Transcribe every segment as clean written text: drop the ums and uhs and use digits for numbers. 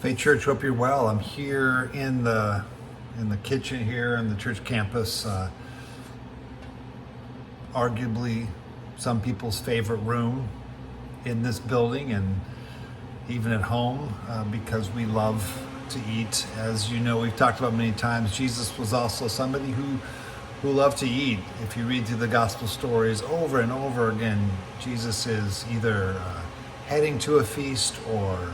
Faith Church, hope you're well. I'm here in the kitchen here in the church campus. Arguably some people's favorite room in this building and even at home because we love to eat. As you know, we've talked about many times, Jesus was also somebody who loved to eat. If you read through the gospel stories over and over again, Jesus is either heading to a feast or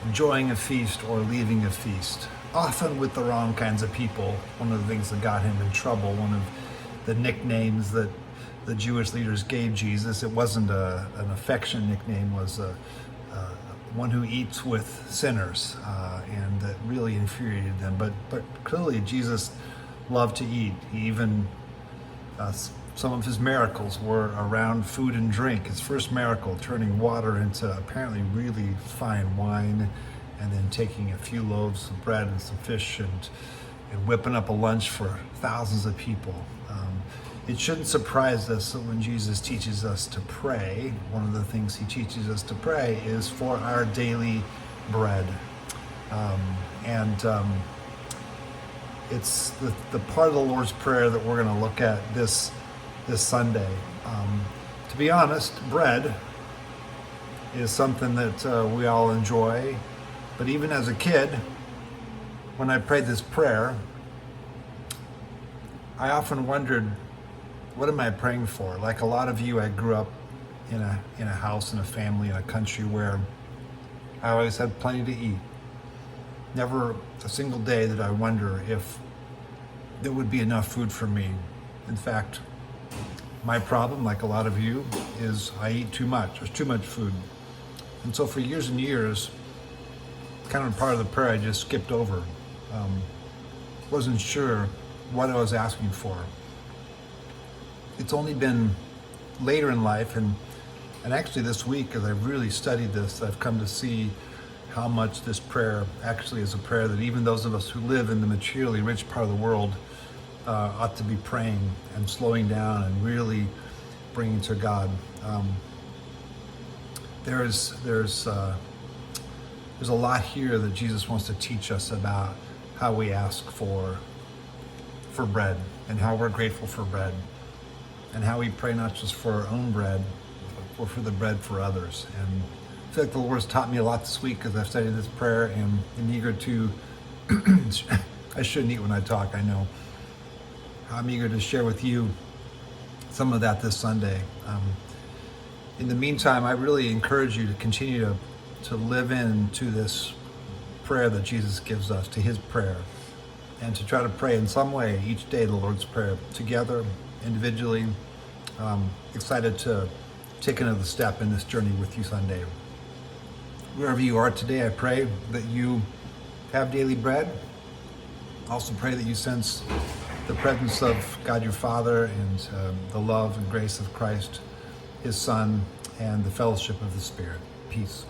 enjoying a feast or leaving a feast, often with the wrong kinds of people. One of the things that got him in trouble, one of the nicknames that the Jewish leaders gave Jesus, it wasn't an affection nickname, was one who eats with sinners, and that really infuriated them. But clearly Jesus loved to eat. He even some of his miracles were around food and drink. His first miracle, turning water into apparently really fine wine, and then taking a few loaves of bread and some fish and whipping up a lunch for thousands of people. It shouldn't surprise us that when Jesus teaches us to pray, one of the things he teaches us to pray is for our daily bread. It's the part of the Lord's Prayer that we're going to look at this Sunday. To be honest, bread is something that we all enjoy. But even as a kid, when I prayed this prayer, I often wondered, what am I praying for? Like a lot of you, I grew up in a house, in a family, in a country where I always had plenty to eat. Never a single day did I wonder if there would be enough food for me. In fact, my problem, like a lot of you, is I eat too much. There's too much food. And so for years and years, kind of part of the prayer I just skipped over. Wasn't sure what I was asking for. It's only been later in life, and actually this week, as I've really studied this, I've come to see how much this prayer actually is a prayer that even those of us who live in the materially rich part of the world ought to be praying and slowing down and really bringing to God. There's a lot here that Jesus wants to teach us about how we ask for bread and how we're grateful for bread and how we pray not just for our own bread, but for the bread for others. And I feel like the Lord's taught me a lot this week as I've studied this prayer, and I'm eager to, I shouldn't eat when I talk, I know. I'm eager to share with you some of that this Sunday. In the meantime, I really encourage you to continue to live into this prayer that Jesus gives us, to his prayer, and to try to pray in some way each day the Lord's Prayer, together, individually. Excited to take another step in this journey with you Sunday. Wherever you are today, I pray that you have daily bread. Also pray that you sense the presence of God your Father and the love and grace of Christ, his Son, and the fellowship of the Spirit. Peace.